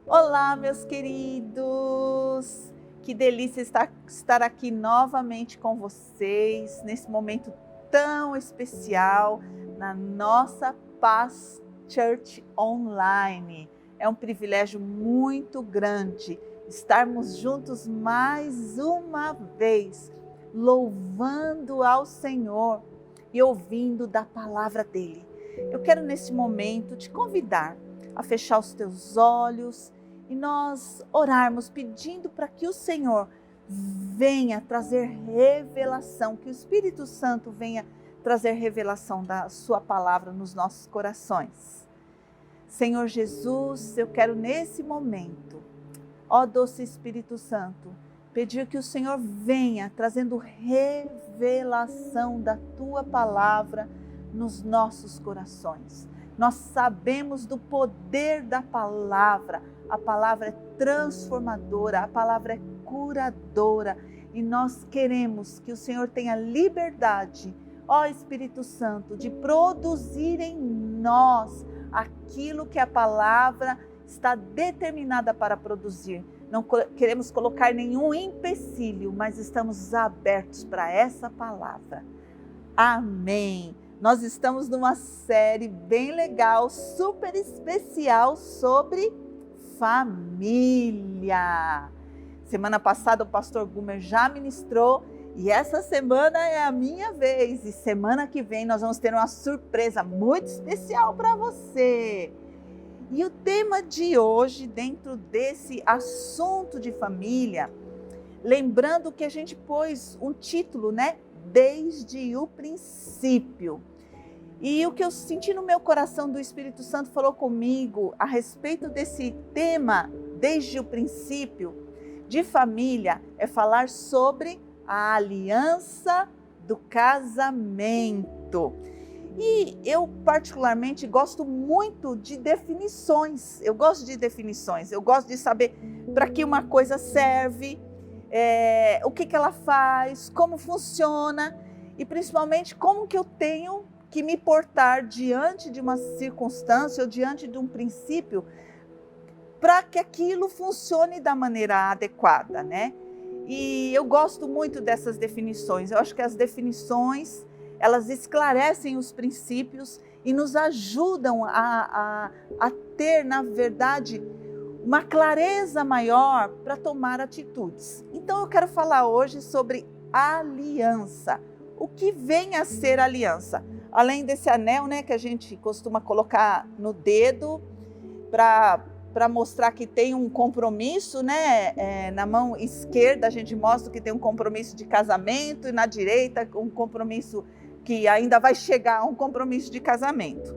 Olá, meus queridos! Que delícia estar aqui novamente com vocês nesse momento tão especial na nossa Paz Church Online. É um privilégio muito grande estarmos juntos mais uma vez, louvando ao Senhor e ouvindo da palavra dele. Eu quero nesse momento te convidar a fechar os teus olhos e nós orarmos pedindo para que o Senhor venha trazer revelação, que o Espírito Santo venha trazer revelação da sua palavra nos nossos corações. Senhor Jesus, eu quero nesse momento, ó doce Espírito Santo, pedir que o Senhor venha trazendo revelação da tua palavra nos nossos corações. Nós sabemos do poder da palavra. A palavra é transformadora, a palavra é curadora. E nós queremos que o Senhor tenha liberdade, ó Espírito Santo, de produzir em nós aquilo que a palavra está determinada para produzir. Não queremos colocar nenhum empecilho, mas estamos abertos para essa palavra. Amém. Nós estamos numa série bem legal, super especial sobre família. Semana passada o pastor Gumer já ministrou e essa semana é a minha vez. E semana que vem nós vamos ter uma surpresa muito especial para você. E o tema de hoje, dentro desse assunto de família, lembrando que a gente pôs um título, né? Desde o princípio. E o que eu senti no meu coração do Espírito Santo falou comigo a respeito desse tema, desde o princípio, de família, é falar sobre a aliança do casamento. E eu particularmente gosto muito de definições, eu gosto de saber para que uma coisa serve, o que ela faz, como funciona e principalmente como que eu tenho que me portar diante de uma circunstância ou diante de um princípio para que aquilo funcione da maneira adequada, né? E eu gosto muito dessas definições. Eu acho que as definições, elas esclarecem os princípios e nos ajudam a ter, na verdade, uma clareza maior para tomar atitudes. Então eu quero falar hoje sobre aliança. O que vem a ser aliança? Além desse anel, né, que a gente costuma colocar no dedo para mostrar que tem um compromisso, né? Na mão esquerda a gente mostra que tem um compromisso de casamento e na direita um compromisso que ainda vai chegar a um compromisso de casamento.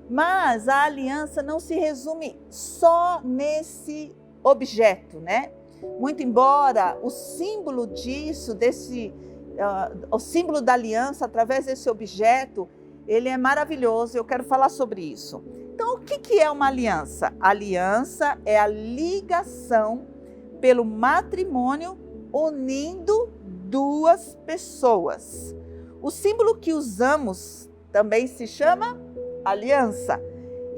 Mas a aliança não se resume só nesse objeto, né? Muito embora o símbolo disso, o símbolo da aliança através desse objeto, ele é maravilhoso, eu quero falar sobre isso. Então, o que é uma aliança? Aliança é a ligação pelo matrimônio unindo duas pessoas. O símbolo que usamos também se chama aliança.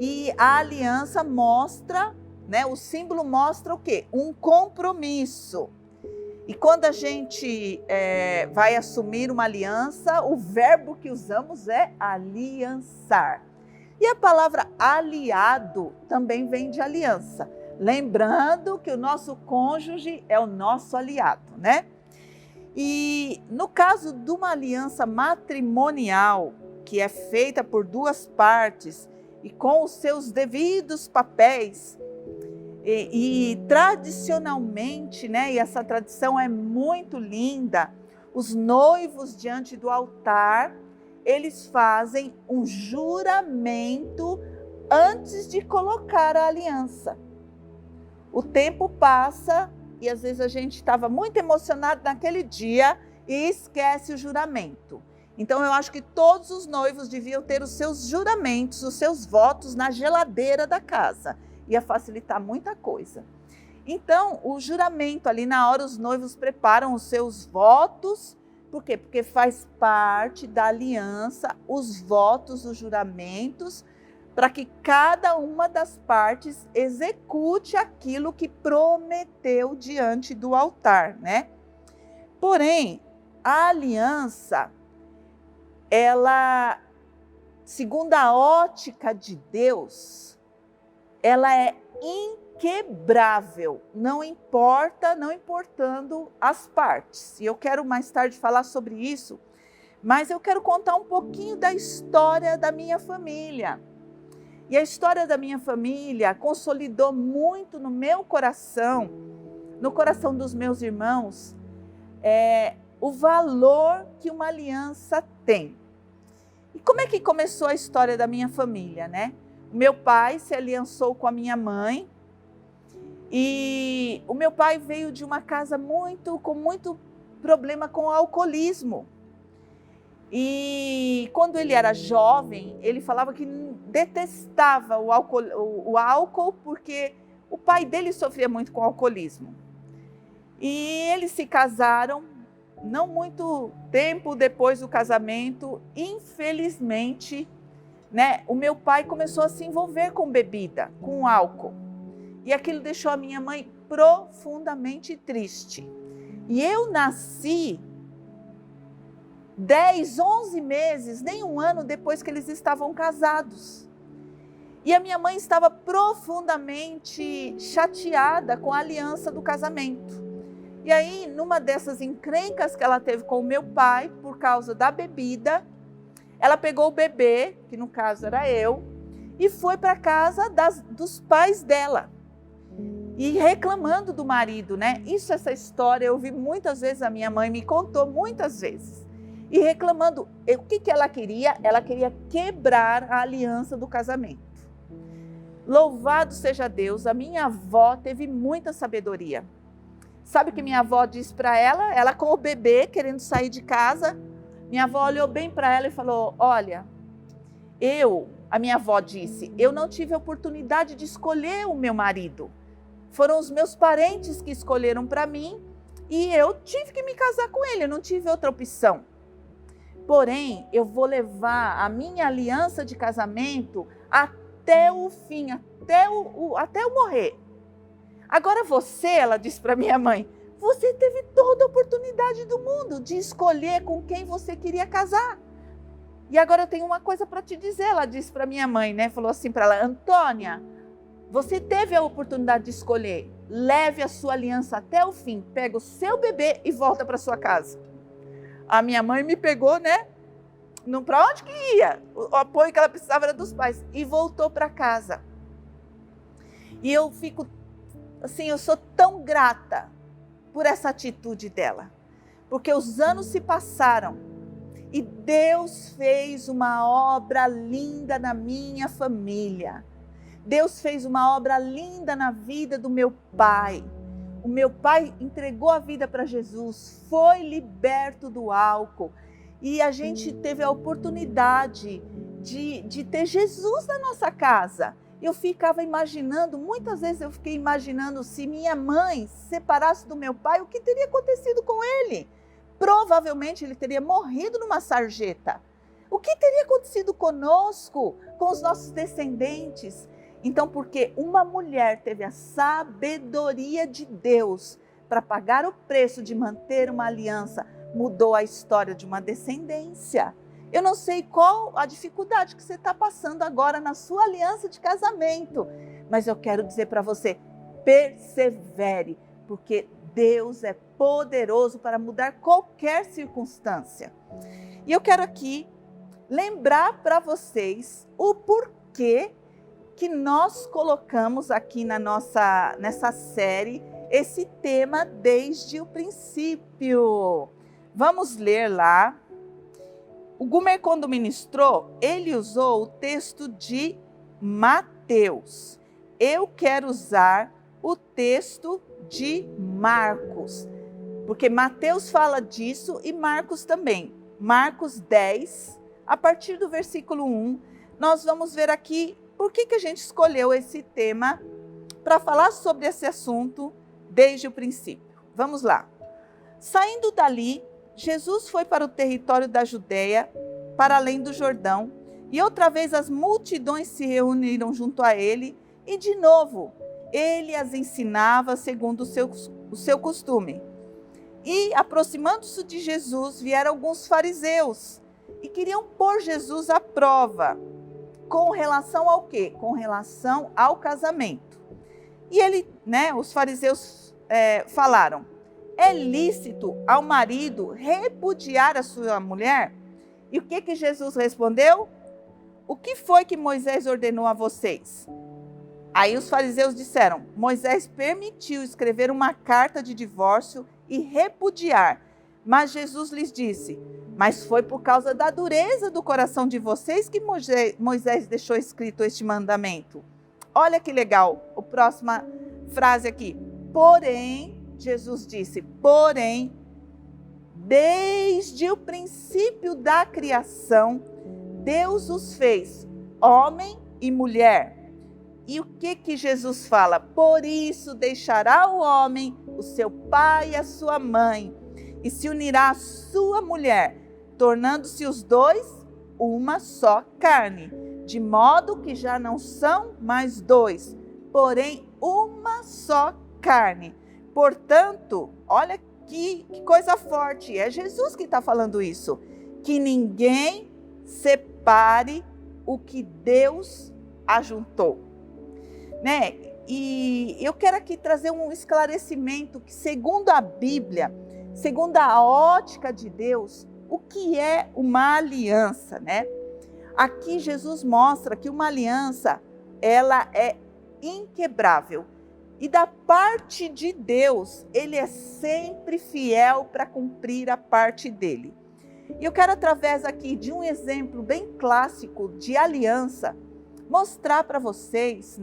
E a aliança mostra, né? O símbolo mostra o quê? Um compromisso. E quando a gente vai assumir uma aliança, o verbo que usamos é aliançar. E a palavra aliado também vem de aliança. Lembrando que o nosso cônjuge é o nosso aliado, né? E no caso de uma aliança matrimonial, que é feita por duas partes e com os seus devidos papéis, e tradicionalmente, né, e essa tradição é muito linda, os noivos diante do altar, eles fazem um juramento antes de colocar a aliança. O tempo passa e às vezes a gente estava muito emocionado naquele dia e esquece o juramento. Então eu acho que todos os noivos deviam ter os seus juramentos, os seus votos na geladeira da casa. Ia facilitar muita coisa. Então, o juramento ali na hora, os noivos preparam os seus votos. Por quê? Porque faz parte da aliança, os votos, os juramentos, para que cada uma das partes execute aquilo que prometeu diante do altar, né? Porém, a aliança, ela, segundo a ótica de Deus, ela é inquebrável, não importando as partes. E eu quero mais tarde falar sobre isso, mas eu quero contar um pouquinho da história da minha família. E a história da minha família consolidou muito no meu coração, no coração dos meus irmãos, o valor que uma aliança tem. E como é que começou a história da minha família, né? O meu pai se aliançou com a minha mãe e o meu pai veio de uma casa com muito problema com o alcoolismo. E quando ele era jovem, ele falava que detestava o álcool porque o pai dele sofria muito com alcoolismo. E eles se casaram, não muito tempo depois do casamento, infelizmente, né, o meu pai começou a se envolver com bebida, com álcool. E aquilo deixou a minha mãe profundamente triste. E eu nasci 10, 11 meses, nem um ano depois que eles estavam casados. E a minha mãe estava profundamente chateada com a aliança do casamento. E aí, numa dessas encrencas que ela teve com o meu pai, por causa da bebida, ela pegou o bebê, que no caso era eu, e foi para a casa dos pais dela. E reclamando do marido, né? Essa história eu ouvi muitas vezes, a minha mãe me contou muitas vezes. E reclamando, o que ela queria? Ela queria quebrar a aliança do casamento. Louvado seja Deus, a minha avó teve muita sabedoria. Sabe o que minha avó disse para ela? Ela com o bebê, querendo sair de casa, minha avó olhou bem para ela e falou, olha, a minha avó disse, eu não tive a oportunidade de escolher o meu marido. Foram os meus parentes que escolheram para mim e eu tive que me casar com ele, eu não tive outra opção. Porém, eu vou levar a minha aliança de casamento até o fim, até eu morrer. Agora você, ela disse para minha mãe, você teve toda a oportunidade do mundo de escolher com quem você queria casar. E agora eu tenho uma coisa para te dizer, ela disse para minha mãe, né? Falou assim para ela, Antônia, você teve a oportunidade de escolher, leve a sua aliança até o fim, pega o seu bebê e volta para sua casa. A minha mãe me pegou, né? Para onde que ia? O apoio que ela precisava era dos pais. E voltou para casa. E eu fico, assim, eu sou tão grata por essa atitude dela. Porque os anos se passaram e Deus fez uma obra linda na minha família. Deus fez uma obra linda na vida do meu pai. O meu pai entregou a vida para Jesus, foi liberto do álcool e a gente teve a oportunidade de ter Jesus na nossa casa. Eu ficava imaginando, muitas vezes eu fiquei imaginando se minha mãe se separasse do meu pai, o que teria acontecido com ele? Provavelmente ele teria morrido numa sarjeta. O que teria acontecido conosco, com os nossos descendentes? Então, porque uma mulher teve a sabedoria de Deus para pagar o preço de manter uma aliança, mudou a história de uma descendência. Eu não sei qual a dificuldade que você está passando agora na sua aliança de casamento, mas eu quero dizer para você, persevere, porque Deus é poderoso para mudar qualquer circunstância. E eu quero aqui lembrar para vocês o porquê que nós colocamos aqui nessa série esse tema desde o princípio. Vamos ler lá. O Gumer, quando ministrou, ele usou o texto de Mateus. Eu quero usar o texto de Marcos, porque Mateus fala disso e Marcos também. Marcos 10, a partir do versículo 1, nós vamos ver aqui por que a gente escolheu esse tema para falar sobre esse assunto desde o princípio. Vamos lá. Saindo dali, Jesus foi para o território da Judeia, para além do Jordão, E outra vez as multidões se reuniram junto a ele, e de novo ele as ensinava segundo o seu costume. E aproximando-se de Jesus, vieram alguns fariseus e queriam pôr Jesus à prova. Com relação ao quê? Com relação ao casamento. E os fariseus falaram: é lícito ao marido repudiar a sua mulher? E o que Jesus respondeu? O que foi que Moisés ordenou a vocês? Aí os fariseus disseram: Moisés permitiu escrever uma carta de divórcio e repudiar. Mas Jesus lhes disse: mas foi por causa da dureza do coração de vocês que Moisés deixou escrito este mandamento. Olha que legal, a próxima frase aqui. Porém, Jesus disse, porém, desde o princípio da criação, Deus os fez homem e mulher. E o que Jesus fala? Por isso deixará o homem o seu pai e a sua mãe, e se unirá à sua mulher, tornando-se os dois uma só carne, de modo que já não são mais dois, porém uma só carne. Portanto, olha que coisa forte, é Jesus que está falando isso, que ninguém separe o que Deus ajuntou. E eu quero aqui trazer um esclarecimento que, segundo a Bíblia, segundo a ótica de Deus, o que é uma aliança, Aqui Jesus mostra que uma aliança, ela é inquebrável. E da parte de Deus, ele é sempre fiel para cumprir a parte dele. E eu quero, através aqui de um exemplo bem clássico de aliança, mostrar para vocês,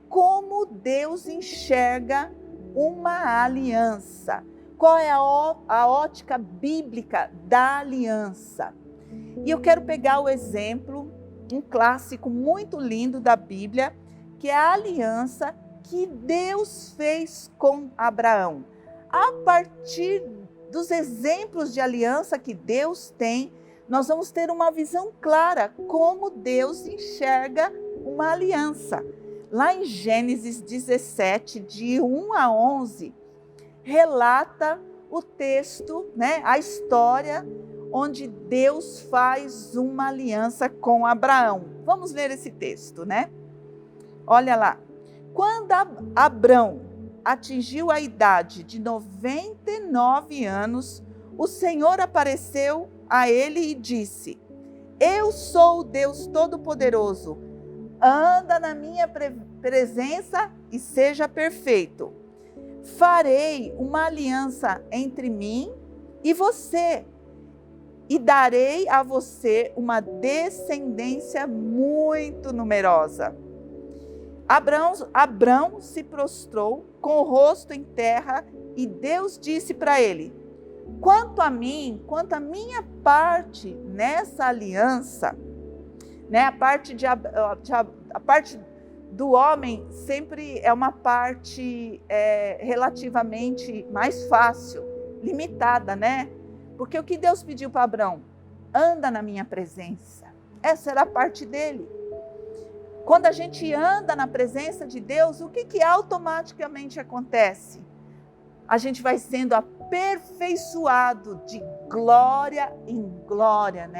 como Deus enxerga uma aliança. Qual é a ótica bíblica da aliança? E eu quero pegar o exemplo, um clássico muito lindo da Bíblia, que é a aliança que Deus fez com Abraão. A partir dos exemplos de aliança que Deus tem, nós vamos ter uma visão clara como Deus enxerga uma aliança. Lá em Gênesis 17, de 1 a 11, relata o texto, a história onde Deus faz uma aliança com Abraão. Vamos ler esse texto, Olha lá. Quando Abrão atingiu a idade de 99 anos, o Senhor apareceu a ele e disse: eu sou o Deus Todo-Poderoso, anda na minha presença e seja perfeito. Farei uma aliança entre mim e você, e darei a você uma descendência muito numerosa. Abrão se prostrou com o rosto em terra e Deus disse para ele: quanto a mim, quanto a minha parte nessa aliança, a parte do homem sempre é uma parte relativamente mais fácil, limitada, Porque o que Deus pediu para Abrão? Anda na minha presença. Essa era a parte dele. Quando a gente anda na presença de Deus, o que automaticamente acontece? A gente vai sendo aperfeiçoado de glória em glória,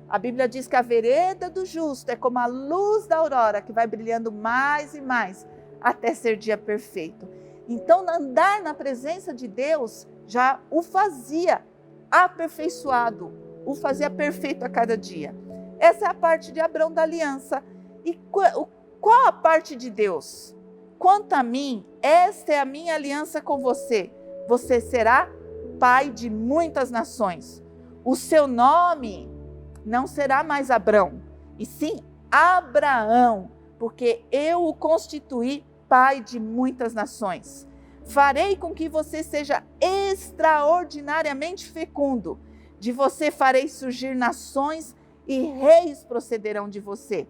A Bíblia diz que a vereda do justo é como a luz da aurora, que vai brilhando mais e mais, até ser dia perfeito. Então, andar na presença de Deus já o fazia aperfeiçoado, o fazia perfeito a cada dia. Essa é a parte de Abrão da aliança. E qual a parte de Deus? Quanto a mim, esta é a minha aliança com você. Você será pai de muitas nações. O seu nome não será mais Abrão, e sim Abraão, porque eu o constituí pai de muitas nações. Farei com que você seja extraordinariamente fecundo. De você farei surgir nações e reis procederão de você.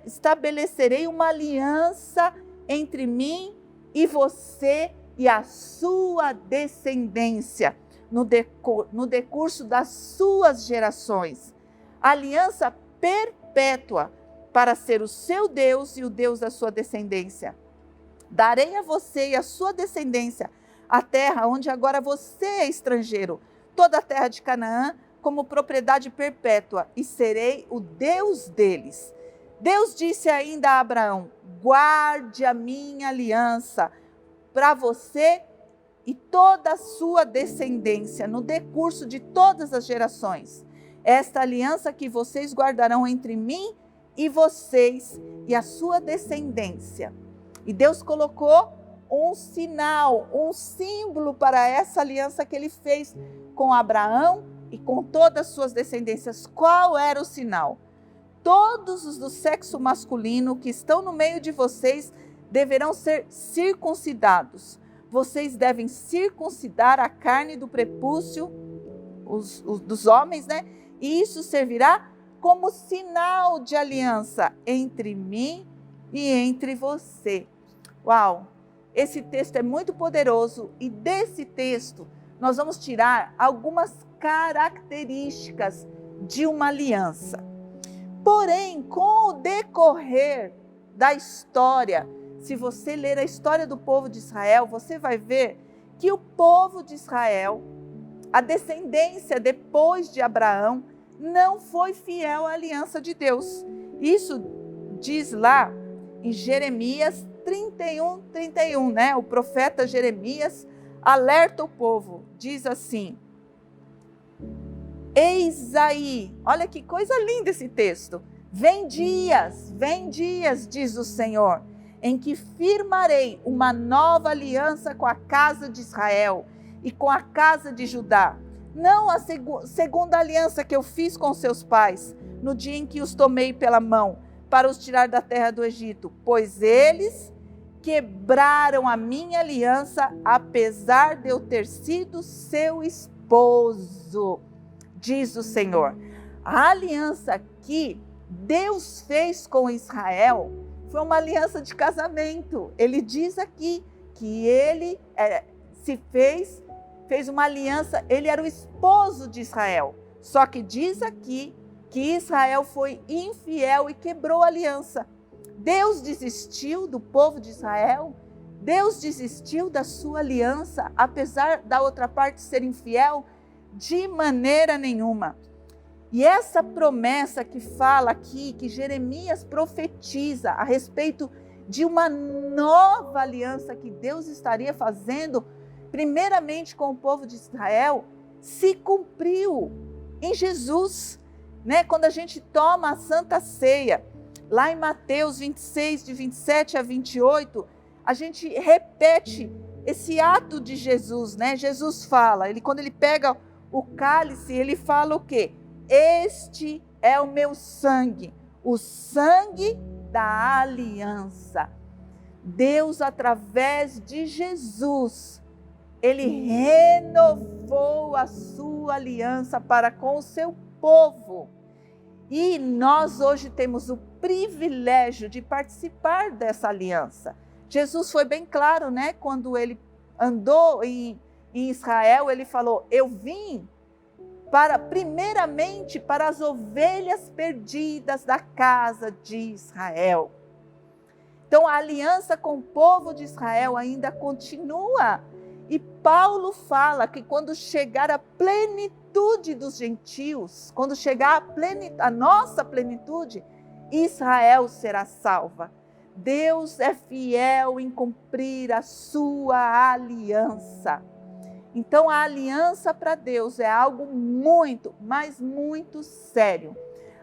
Estabelecerei uma aliança entre mim e você e a sua descendência no decurso das suas gerações. aliança perpétua, para ser o seu Deus e o Deus da sua descendência. Darei a você e a sua descendência a terra onde agora você é estrangeiro, toda a terra de Canaã, como propriedade perpétua, e serei o Deus deles. Deus disse ainda a Abraão: guarde a minha aliança para você e toda a sua descendência no decurso de todas as gerações. Esta aliança que vocês guardarão entre mim e vocês e a sua descendência. E Deus colocou um sinal, um símbolo para essa aliança que ele fez com Abraão e com todas as suas descendências. Qual era o sinal? Todos os do sexo masculino que estão no meio de vocês deverão ser circuncidados. Vocês devem circuncidar a carne do prepúcio dos homens, né? E isso servirá como sinal de aliança entre mim e entre você. Uau! Esse texto é muito poderoso e desse texto nós vamos tirar algumas características de uma aliança. Porém, com o decorrer da história, se você ler a história do povo de Israel, você vai ver que o povo de Israel, a descendência depois de Abraão, não foi fiel à aliança de Deus. Isso diz lá em Jeremias 31, né? O profeta Jeremias alerta o povo, diz assim: eis aí, olha que coisa linda esse texto. Vem dias, diz o Senhor, em que firmarei uma nova aliança com a casa de Israel e com a casa de Judá. Não a segunda aliança que eu fiz com seus pais, no dia em que os tomei pela mão, para os tirar da terra do Egito, pois eles quebraram a minha aliança, apesar de eu ter sido seu esposo, diz o Senhor. A aliança que Deus fez com Israel foi uma aliança de casamento. Ele diz aqui que ele fez uma aliança, ele era o esposo de Israel. Só que diz aqui que Israel foi infiel e quebrou a aliança. Deus desistiu do povo de Israel, Deus desistiu da sua aliança, apesar da outra parte ser infiel? De maneira nenhuma. E essa promessa que fala aqui, que Jeremias profetiza a respeito de uma nova aliança que Deus estaria fazendo, primeiramente com o povo de Israel, se cumpriu em Jesus, né? Quando a gente toma a Santa Ceia, lá em Mateus 26, de 27 a 28, a gente repete esse ato de Jesus, né? Jesus fala, quando ele pega o cálice, ele fala o quê? Este é o meu sangue, o sangue da aliança. Deus, através de Jesus, ele renovou a sua aliança para com o seu povo. E nós hoje temos o privilégio de participar dessa aliança. Jesus foi bem claro, né? Quando ele andou em Israel, ele falou: eu vim primeiramente para as ovelhas perdidas da casa de Israel. Então a aliança com o povo de Israel ainda continua. E Paulo fala que quando chegar a plenitude dos gentios, quando chegar a nossa plenitude, Israel será salva. Deus é fiel em cumprir a sua aliança. Então a aliança para Deus é algo muito, mas muito sério.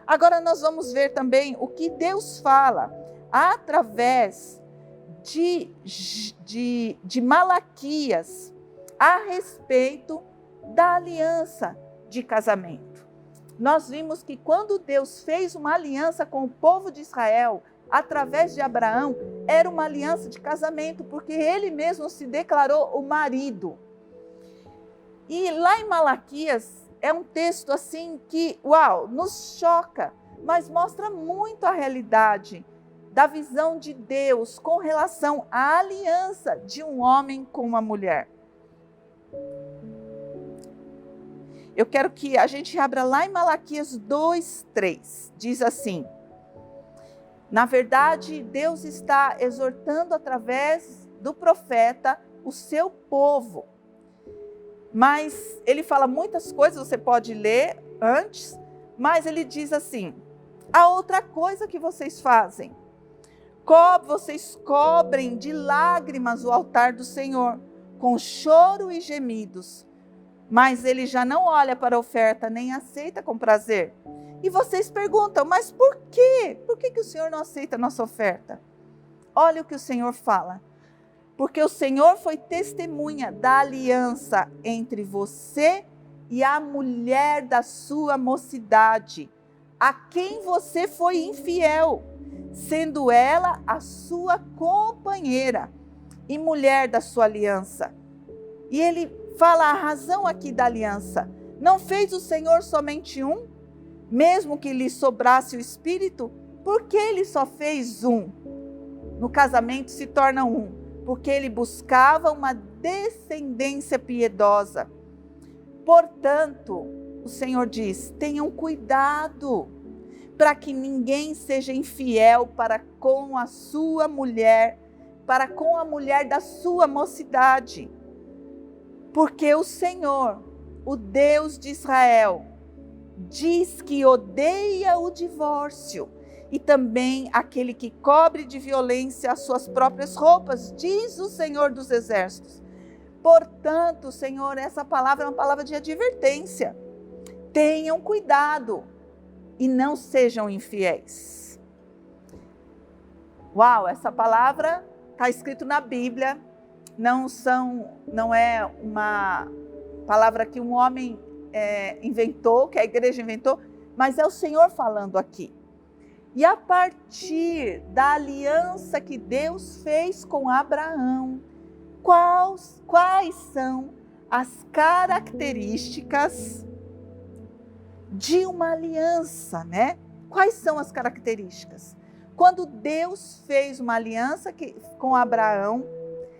Agora nós vamos ver também o que Deus fala através de Malaquias a respeito da aliança de casamento. Nós vimos que quando Deus fez uma aliança com o povo de Israel, através de Abraão, era uma aliança de casamento, porque ele mesmo se declarou o marido. E lá em Malaquias é um texto assim que, uau, nos choca, mas mostra muito a realidade da visão de Deus com relação à aliança de um homem com uma mulher. Eu quero que a gente abra lá em Malaquias 2:3. Diz assim: na verdade, Deus está exortando através do profeta o seu povo. Mas ele fala muitas coisas, você pode ler antes, mas ele diz assim: a outra coisa que vocês fazem, vocês cobrem de lágrimas o altar do Senhor, com choro e gemidos, mas ele já não olha para a oferta, nem aceita com prazer. E vocês perguntam, mas por quê? Por que o Senhor não aceita a nossa oferta? Olha o que o Senhor fala. Porque o Senhor foi testemunha da aliança entre você e a mulher da sua mocidade, a quem você foi infiel, sendo ela a sua companheira e mulher da sua aliança. E ele fala a razão aqui da aliança. Não fez o Senhor somente um? Mesmo que lhe sobrasse o espírito, por que ele só fez um? No casamento se torna um, porque ele buscava uma descendência piedosa. Portanto, o Senhor diz, tenham cuidado, para que ninguém seja infiel para com a sua mulher, para com a mulher da sua mocidade. Porque o Senhor, o Deus de Israel, diz que odeia o divórcio e também aquele que cobre de violência as suas próprias roupas, diz o Senhor dos Exércitos. Portanto, Senhor, essa palavra é uma palavra de advertência. Tenham cuidado e não sejam infiéis. Uau, essa palavra está escrito na Bíblia, não é uma palavra que um homem inventou, que a igreja inventou, mas é o Senhor falando aqui. E a partir da aliança que Deus fez com Abraão, quais são as características de uma aliança, né? Quais são as características? Quando Deus fez uma aliança com Abraão,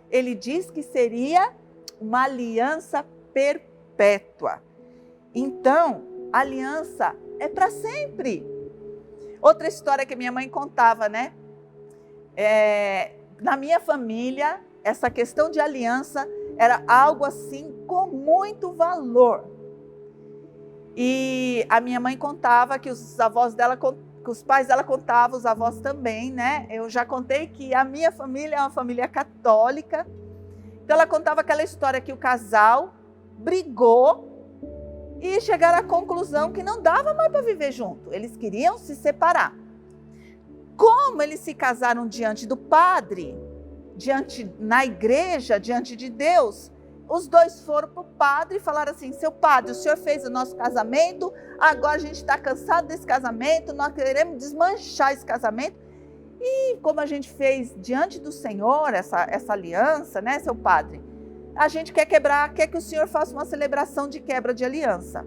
ele diz que seria uma aliança perpétua. Então, a aliança é para sempre. Outra história que minha mãe contava, né? Na minha família, essa questão de aliança era algo assim com muito valor. E a minha mãe contava que os avós dela, que os pais dela contavam, os avós também, né? Eu já contei que a minha família é uma família católica. Então ela contava aquela história que o casal brigou e chegaram à conclusão que não dava mais para viver junto. Eles queriam se separar. Como eles se casaram diante do padre, na igreja, diante de Deus, os dois foram para o padre e falaram assim: seu padre, o senhor fez o nosso casamento, agora a gente está cansado desse casamento, nós queremos desmanchar esse casamento. E como a gente fez diante do Senhor essa aliança, né, seu padre? A gente quer que o senhor faça uma celebração de quebra de aliança.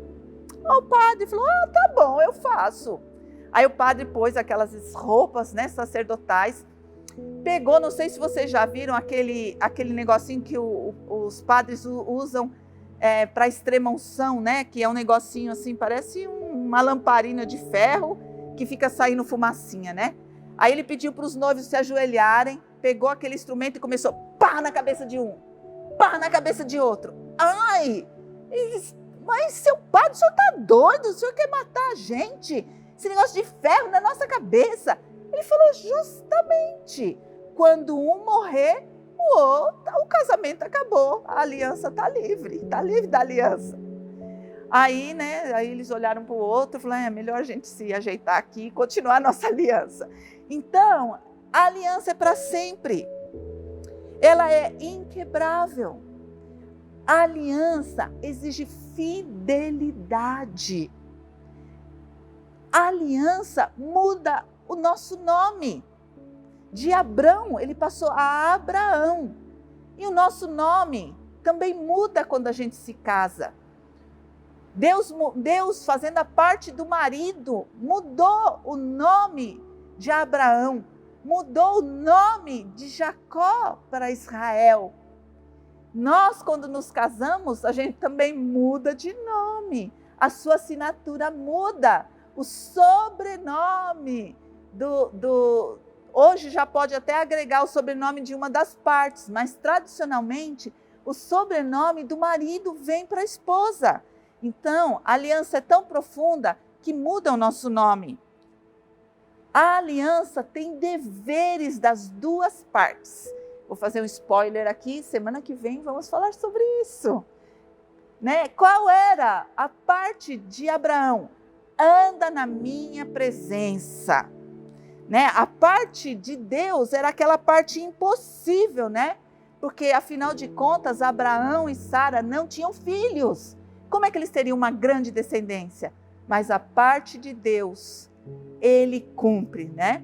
O padre falou: tá bom, eu faço. Aí o padre pôs aquelas roupas, né, sacerdotais, pegou, não sei se vocês já viram aquele negocinho que os padres usam para extrema-unção, né, que é um negocinho assim, parece uma lamparina de ferro que fica saindo fumacinha, né? Aí ele pediu para os noivos se ajoelharem, pegou aquele instrumento e começou pá na cabeça de um, pá na cabeça de outro. Ai, mas seu padre, o senhor está doido? O senhor quer matar a gente? Esse negócio de ferro na nossa cabeça. Ele falou: justamente, quando um morrer, o casamento acabou, a aliança está livre da aliança. Aí, né, eles olharam para o outro e falaram: é melhor a gente se ajeitar aqui e continuar a nossa aliança. Então, a aliança é para sempre. Ela é inquebrável. A aliança exige fidelidade. A aliança muda o nosso nome. De Abrão, ele passou a Abraão. E o nosso nome também muda quando a gente se casa. Deus, fazendo a parte do marido, mudou o nome de Abraão, mudou o nome de Jacó para Israel. Nós, quando nos casamos, a gente também muda de nome. a sua assinatura muda. O sobrenome hoje já pode até agregar o sobrenome de uma das partes, mas tradicionalmente o sobrenome do marido vem para a esposa. Então, a aliança é tão profunda que muda o nosso nome. A aliança tem deveres das duas partes. Vou fazer um spoiler aqui, semana que vem vamos falar sobre isso. Né? Qual era a parte de Abraão? Anda na minha presença. Né? A parte de Deus era aquela parte impossível, né? Porque afinal de contas Abraão e Sara não tinham filhos. Como é que eles teriam uma grande descendência? Mas a parte de Deus, ele cumpre, né?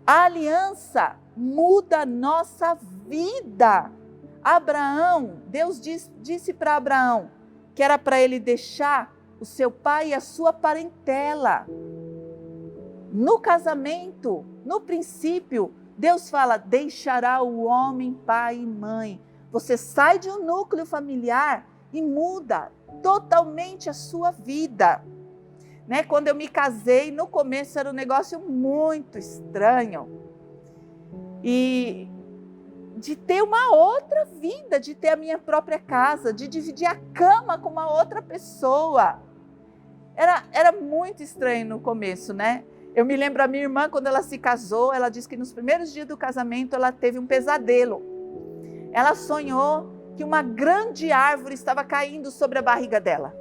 A aliança muda a nossa vida. Abraão, Deus disse para Abraão que era para ele deixar o seu pai e a sua parentela. No casamento, no princípio, Deus fala, deixará o homem pai e mãe. Você sai de um núcleo familiar e muda totalmente a sua vida. Né? Quando eu me casei, no começo era um negócio muito estranho. E de ter uma outra vida, de ter a minha própria casa, de dividir a cama com uma outra pessoa. Era muito estranho no começo, né? Eu me lembro a minha irmã, quando ela se casou, ela disse que nos primeiros dias do casamento ela teve um pesadelo. Ela sonhou que uma grande árvore estava caindo sobre a barriga dela.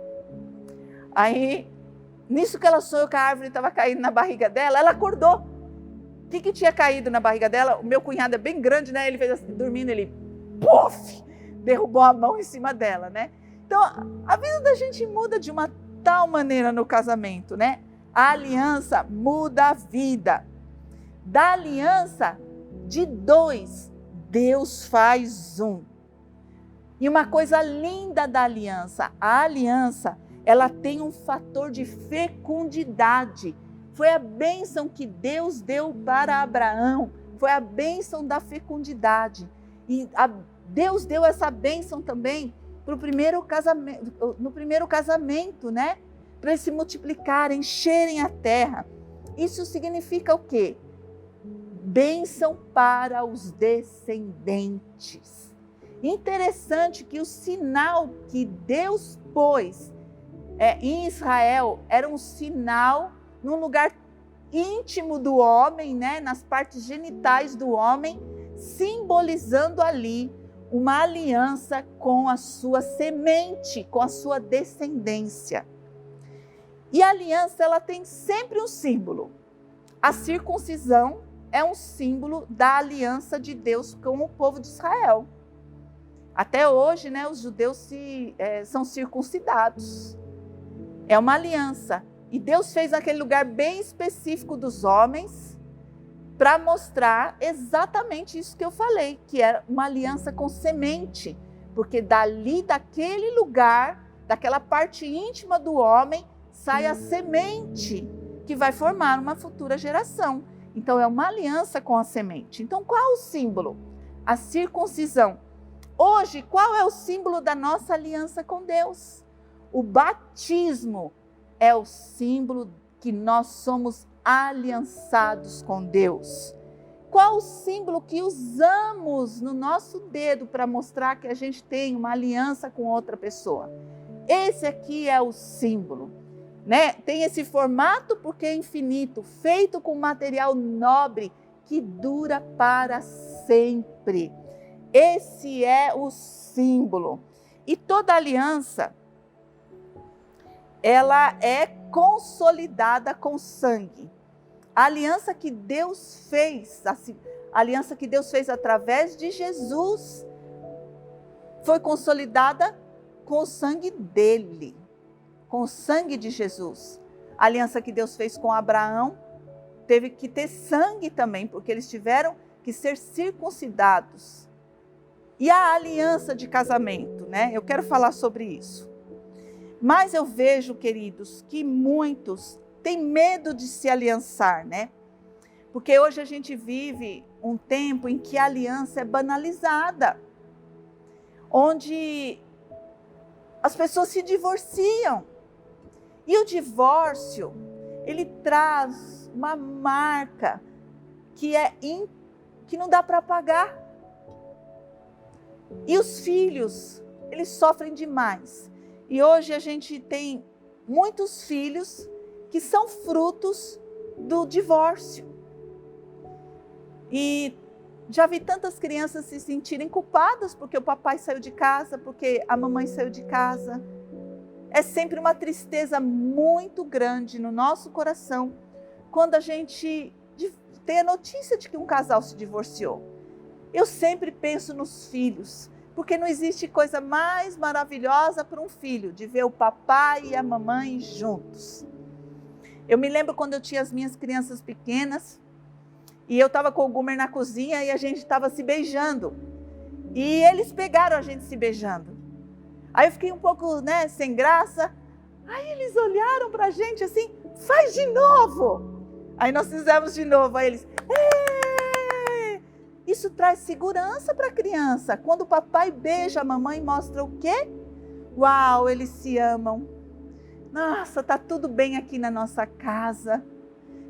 Aí, nisso que ela sonhou que a árvore estava caindo na barriga dela, ela acordou. O que tinha caído na barriga dela? O meu cunhado é bem grande, né? Ele fez assim, dormindo, ele, puff, derrubou a mão em cima dela, né? Então, a vida da gente muda de uma tal maneira no casamento, né? A aliança muda a vida. Da aliança de dois, Deus faz um. E uma coisa linda da aliança, a aliança, ela tem um fator de fecundidade. Foi a bênção que Deus deu para Abraão, foi a bênção da fecundidade. E Deus deu essa bênção também no primeiro casamento, né? Para eles se multiplicarem, encherem a terra. Isso significa o quê? Bênção para os descendentes. Interessante que o sinal que Deus pôs em Israel era um sinal num lugar íntimo do homem, né, nas partes genitais do homem, simbolizando ali uma aliança com a sua semente, com a sua descendência. E a aliança, ela tem sempre um símbolo. A circuncisão é um símbolo da aliança de Deus com o povo de Israel. Até hoje, né, os judeus são circuncidados. É uma aliança. E Deus fez aquele lugar bem específico dos homens para mostrar exatamente isso que eu falei, que era uma aliança com semente. Porque dali, daquele lugar, daquela parte íntima do homem, sai a semente que vai formar uma futura geração. Então, é uma aliança com a semente. Então, qual é o símbolo? A circuncisão. Hoje, qual é o símbolo da nossa aliança com Deus? O batismo é o símbolo que nós somos aliançados com Deus. Qual o símbolo que usamos no nosso dedo para mostrar que a gente tem uma aliança com outra pessoa? Esse aqui é o símbolo, né? Tem esse formato porque é infinito, feito com material nobre que dura para sempre. Esse é o símbolo. E toda aliança, ela é consolidada com sangue. A aliança que Deus fez, a aliança que Deus fez através de Jesus, foi consolidada com o sangue dele, com o sangue de Jesus. A aliança que Deus fez com Abraão teve que ter sangue também, porque eles tiveram que ser circuncidados. E a aliança de casamento, né? Eu quero falar sobre isso. Mas eu vejo, queridos, que muitos têm medo de se aliançar, né? Porque hoje a gente vive um tempo em que a aliança é banalizada, onde as pessoas se divorciam. E o divórcio, ele traz uma marca que não dá para apagar. E os filhos, eles sofrem demais. E hoje a gente tem muitos filhos que são frutos do divórcio. E já vi tantas crianças se sentirem culpadas porque o papai saiu de casa, porque a mamãe saiu de casa. É sempre uma tristeza muito grande no nosso coração quando a gente tem a notícia de que um casal se divorciou. Eu sempre penso nos filhos, porque não existe coisa mais maravilhosa para um filho de ver o papai e a mamãe juntos. Eu me lembro quando eu tinha as minhas crianças pequenas e eu estava com o Gumer na cozinha e a gente estava se beijando. E eles pegaram a gente se beijando. Aí eu fiquei um pouco, sem graça. Aí eles olharam para a gente assim, faz de novo. Aí nós fizemos de novo. Aí eles, Isso traz segurança para a criança. Quando o papai beija a mamãe, mostra o quê? Uau, eles se amam. Nossa, está tudo bem aqui na nossa casa.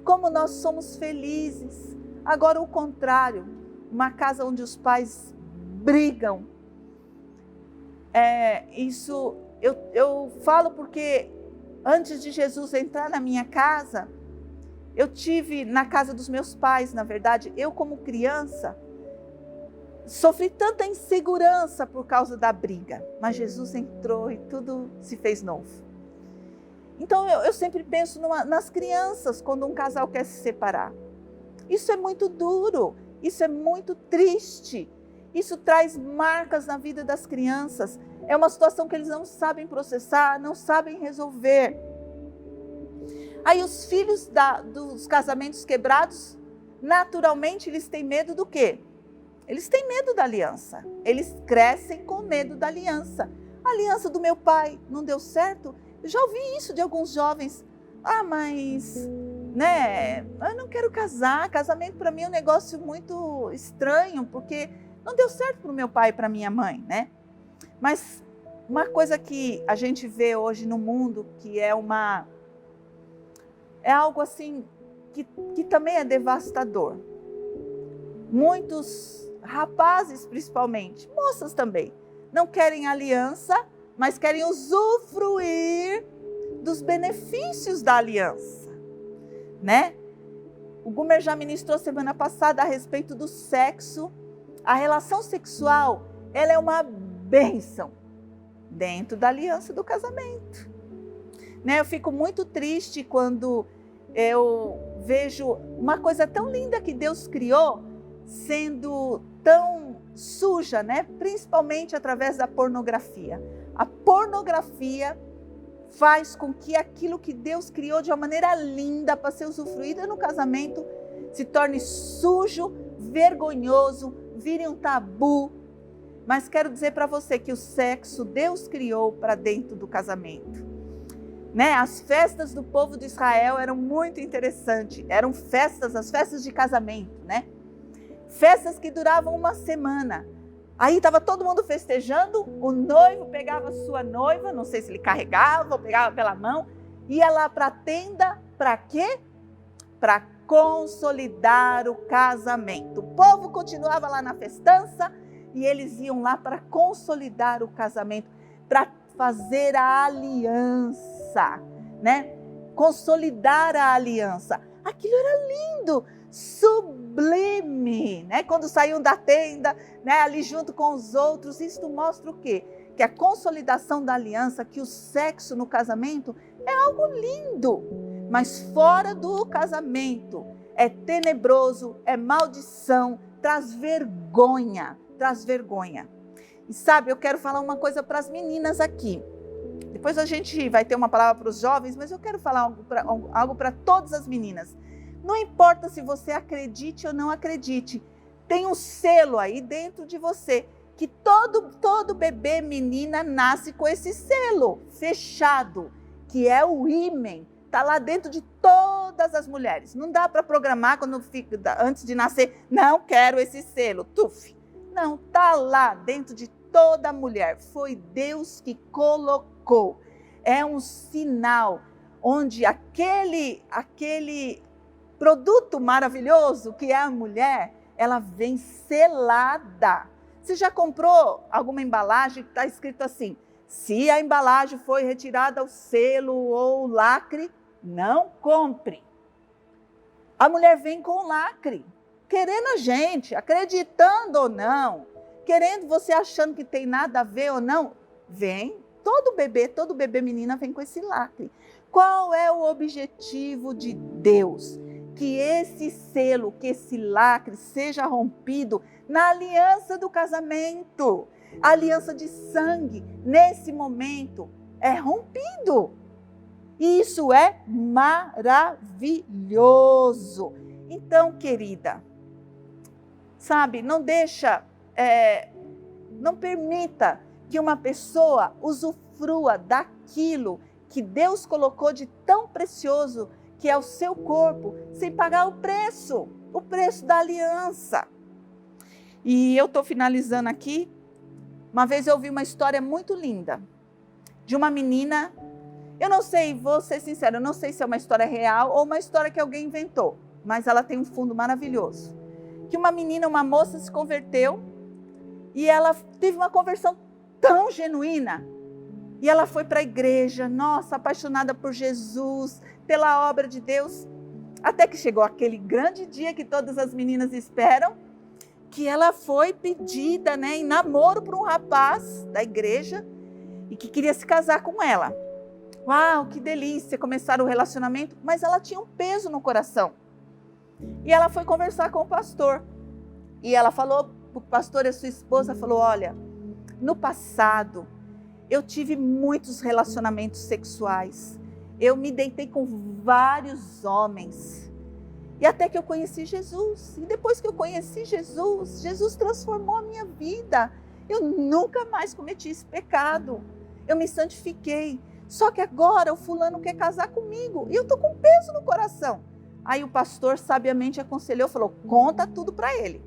Como nós somos felizes. Agora o contrário, uma casa onde os pais brigam. Isso eu falo porque antes de Jesus entrar na minha casa, eu tive na casa dos meus pais, na verdade, eu como criança, sofri tanta insegurança por causa da briga, mas Jesus entrou e tudo se fez novo. Então eu sempre penso nas crianças quando um casal quer se separar. Isso é muito duro, isso é muito triste, isso traz marcas na vida das crianças. É uma situação que eles não sabem processar, não sabem resolver. Aí os filhos dos casamentos quebrados, naturalmente eles têm medo do quê? Eles têm medo da aliança. Eles crescem com medo da aliança. A aliança do meu pai não deu certo? Eu já ouvi isso de alguns jovens. Mas, eu não quero casar. Casamento para mim é um negócio muito estranho, porque não deu certo para o meu pai e para minha mãe, Mas uma coisa que a gente vê hoje no mundo, que é algo assim, que também é devastador. Muitos rapazes, principalmente, moças também, não querem aliança, mas querem usufruir dos benefícios da aliança, O Gumer já ministrou semana passada a respeito do sexo. A relação sexual, ela é uma bênção dentro da aliança do casamento. Eu fico muito triste quando eu vejo uma coisa tão linda que Deus criou sendo tão suja, Principalmente através da pornografia. A pornografia faz com que aquilo que Deus criou de uma maneira linda para ser usufruída no casamento se torne sujo, vergonhoso, vire um tabu. Mas quero dizer para você que o sexo Deus criou para dentro do casamento. As festas do povo de Israel eram muito interessantes. Eram as festas de casamento, Festas que duravam uma semana. Aí estava todo mundo festejando, o noivo pegava a sua noiva, não sei se ele carregava ou pegava pela mão, ia lá para a tenda, para quê? Para consolidar o casamento. O povo continuava lá na festança e eles iam lá para consolidar o casamento, para fazer a aliança, Consolidar a aliança. Aquilo era lindo, sublime, Quando saíam da tenda, ali junto com os outros, isso mostra o quê? Que a consolidação da aliança, que o sexo no casamento é algo lindo, mas fora do casamento é tenebroso, é maldição, traz vergonha. E sabe, eu quero falar uma coisa para as meninas aqui. Depois a gente vai ter uma palavra para os jovens, mas eu quero falar algo para todas as meninas. Não importa se você acredite ou não acredite, tem um selo aí dentro de você, que todo bebê, menina, nasce com esse selo fechado, que é o ímen, está lá dentro de todas as mulheres. Não dá para programar antes de nascer, não quero esse selo, Não, está lá dentro de toda mulher, foi Deus que colocou. É um sinal, onde aquele produto maravilhoso que é a mulher, ela vem selada. Você já comprou alguma embalagem que está escrito assim: se a embalagem foi retirada o selo ou o lacre, não compre. A mulher vem com o lacre, querendo a gente, acreditando ou não, querendo, você achando que tem nada a ver ou não, vem. Todo bebê menina vem com esse lacre. Qual é o objetivo de Deus? Que esse selo, que esse lacre seja rompido na aliança do casamento. A aliança de sangue, nesse momento, é rompido. E isso é maravilhoso. Então, querida, sabe, não permita que uma pessoa usufrua daquilo que Deus colocou de tão precioso, que é o seu corpo, sem pagar o preço da aliança. E eu estou finalizando aqui. Uma vez eu ouvi uma história muito linda de uma menina. Eu não sei, vou ser sincera, eu não sei se é uma história real ou uma história que alguém inventou, mas ela tem um fundo maravilhoso. Que uma menina, uma moça se converteu e ela teve uma conversão tão genuína. E ela foi para a igreja, nossa, apaixonada por Jesus, pela obra de Deus. Até que chegou aquele grande dia que todas as meninas esperam, que ela foi pedida, em namoro por um rapaz da igreja e que queria se casar com ela. Uau, que delícia, começaram o relacionamento, mas ela tinha um peso no coração. E ela foi conversar com o pastor. E ela falou, o pastor e a sua esposa falou: olha, no passado eu tive muitos relacionamentos sexuais. Eu me deitei com vários homens. E até que eu conheci Jesus. E depois que eu conheci Jesus, Jesus transformou a minha vida. Eu nunca mais cometi esse pecado. Eu me santifiquei. Só que agora o fulano quer casar comigo. E eu estou com peso no coração. Aí o pastor sabiamente aconselhou, falou: conta tudo para ele.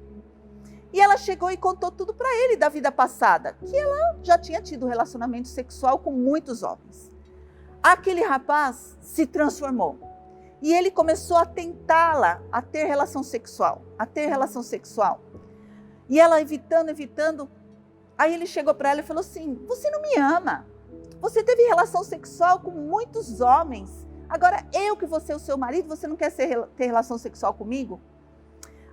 E ela chegou e contou tudo para ele da vida passada, que ela já tinha tido relacionamento sexual com muitos homens. Aquele rapaz se transformou. E ele começou a tentá-la a ter relação sexual. E ela evitando. Aí ele chegou para ela e falou assim: você não me ama. Você teve relação sexual com muitos homens. Agora eu que vou ser o seu marido, você não quer ter relação sexual comigo?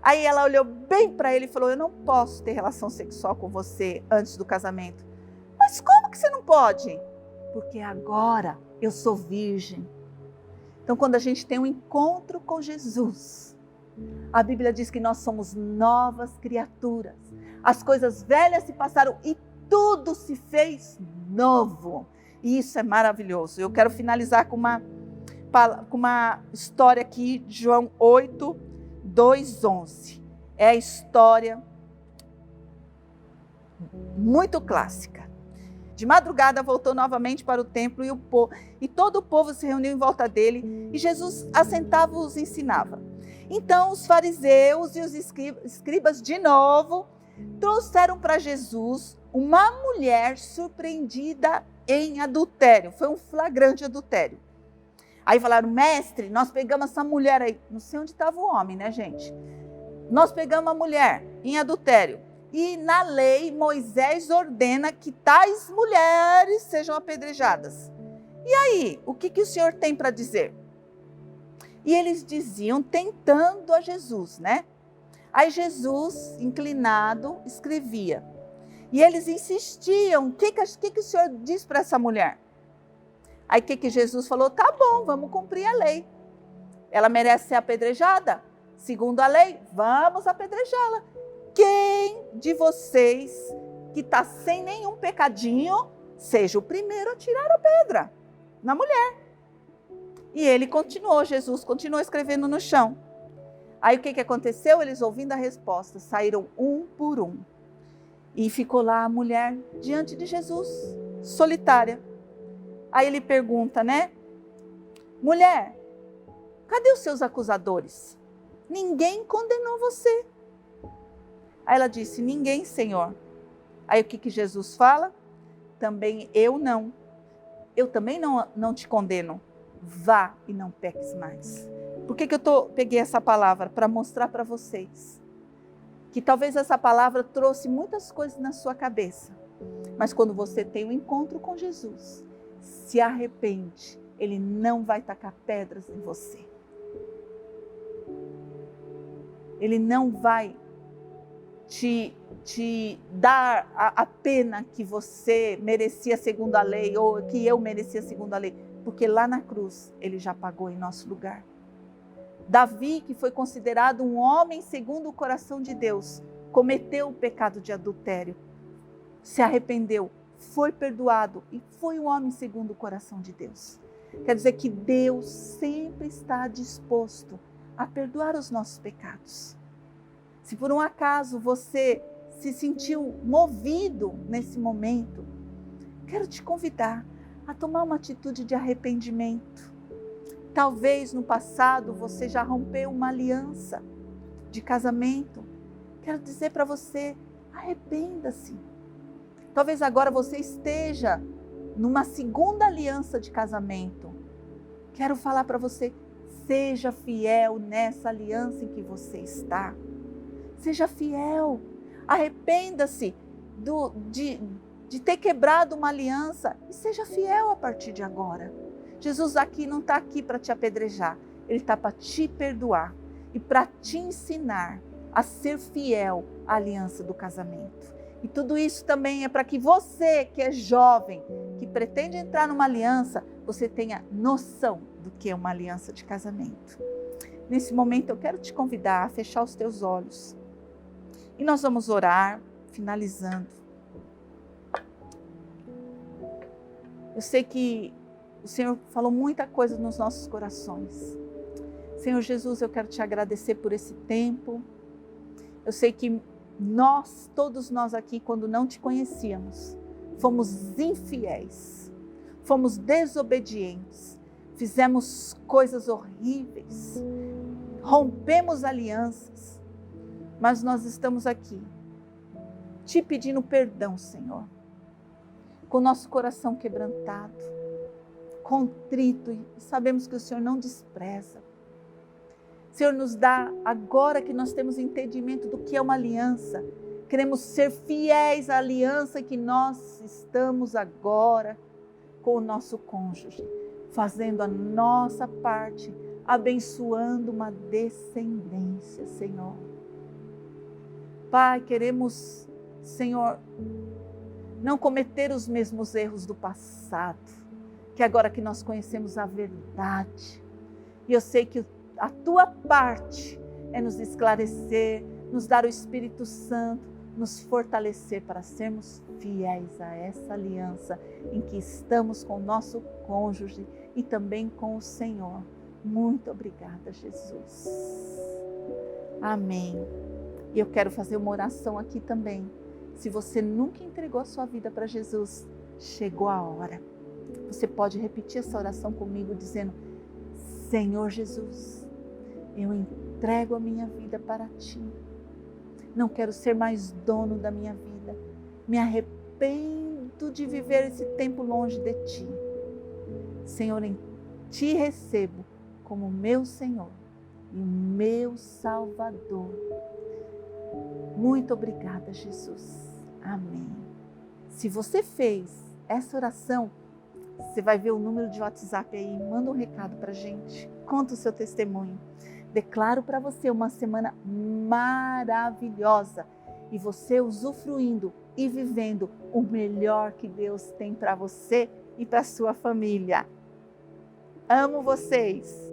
Aí ela olhou bem para ele e falou: eu não posso ter relação sexual com você antes do casamento. Mas como que você não pode? Porque agora eu sou virgem. Então, quando a gente tem um encontro com Jesus, a Bíblia diz que nós somos novas criaturas. As coisas velhas se passaram e tudo se fez novo. E isso é maravilhoso. Eu quero finalizar com uma história aqui, de João 8, 2:11. É a história muito clássica. De madrugada voltou novamente para o templo e todo o povo se reuniu em volta dele e Jesus assentava e os ensinava. Então os fariseus e os escribas de novo trouxeram para Jesus uma mulher surpreendida em adultério. Foi um flagrante adultério. Aí falaram: mestre, nós pegamos essa mulher aí. Não sei onde estava o homem, né, gente? Nós pegamos a mulher em adultério. E na lei, Moisés ordena que tais mulheres sejam apedrejadas. E aí, o que o Senhor tem para dizer? E eles diziam, tentando a Jesus, né? Aí Jesus, inclinado, escrevia. E eles insistiam: o que o Senhor diz para essa mulher? Aí o que Jesus falou? Tá bom, vamos cumprir a lei. Ela merece ser apedrejada? Segundo a lei, vamos apedrejá-la. Quem de vocês que está sem nenhum pecadinho, seja o primeiro a tirar a pedra na mulher. E Jesus continuou escrevendo no chão. Aí o que aconteceu? Eles, ouvindo a resposta, saíram um por um. E ficou lá a mulher diante de Jesus, solitária. Aí ele pergunta, né? Mulher, cadê os seus acusadores? Ninguém condenou você. Aí ela disse: ninguém, Senhor. Aí o que Jesus fala? Também eu não. Eu também não te condeno. vá e não peques mais. Por que eu peguei essa palavra? Para mostrar para vocês que talvez essa palavra trouxe muitas coisas na sua cabeça, mas quando você tem um encontro com Jesus, se arrepende, Ele não vai tacar pedras em você. Ele não vai te dar a pena que você merecia segundo a lei, ou que eu merecia segundo a lei, porque lá na cruz Ele já pagou em nosso lugar. Davi, que foi considerado um homem segundo o coração de Deus, cometeu o pecado de adultério, se arrependeu, foi perdoado e foi um homem segundo o coração de Deus. Quer dizer que Deus sempre está disposto a perdoar os nossos pecados. Se por um acaso você se sentiu movido nesse momento, quero te convidar a tomar uma atitude de arrependimento. Talvez no passado você já rompeu uma aliança de casamento. Quero dizer para você, arrependa-se. Talvez agora você esteja numa segunda aliança de casamento. Quero falar para você, seja fiel nessa aliança em que você está. Seja fiel. Arrependa-se de ter quebrado uma aliança e seja fiel a partir de agora. Jesus aqui não está aqui para te apedrejar, Ele está para te perdoar e para te ensinar a ser fiel à aliança do casamento. E tudo isso também é para que você, que é jovem, que pretende entrar numa aliança, você tenha noção do que é uma aliança de casamento. Nesse momento eu quero te convidar a fechar os teus olhos. E nós vamos orar, finalizando. Eu sei que o Senhor falou muita coisa nos nossos corações. Senhor Jesus, eu quero te agradecer por esse tempo. Eu sei que todos nós aqui, quando não te conhecíamos, fomos infiéis, fomos desobedientes, fizemos coisas horríveis, rompemos alianças, mas nós estamos aqui te pedindo perdão, Senhor, com o nosso coração quebrantado, contrito, e sabemos que o Senhor não despreza. Senhor, nos dá, agora que nós temos entendimento do que é uma aliança, queremos ser fiéis à aliança que nós estamos agora com o nosso cônjuge, fazendo a nossa parte, abençoando uma descendência, Senhor. Pai, queremos, Senhor, não cometer os mesmos erros do passado, que agora que nós conhecemos a verdade, e eu sei que a tua parte é nos esclarecer, nos dar o Espírito Santo, nos fortalecer para sermos fiéis a essa aliança em que estamos com o nosso cônjuge e também com o Senhor. Muito obrigada, Jesus. Amém. E eu quero fazer uma oração aqui também. Se você nunca entregou a sua vida para Jesus, chegou a hora. Você pode repetir essa oração comigo dizendo: Senhor Jesus, eu entrego a minha vida para Ti. Não quero ser mais dono da minha vida. Me arrependo de viver esse tempo longe de Ti. Senhor, em Ti recebo como meu Senhor e meu Salvador. Muito obrigada, Jesus. Amém. Se você fez essa oração, você vai ver o número de WhatsApp aí, manda um recado para a gente, conta o seu testemunho. Declaro para você uma semana maravilhosa e você usufruindo e vivendo o melhor que Deus tem para você e para sua família. Amo vocês!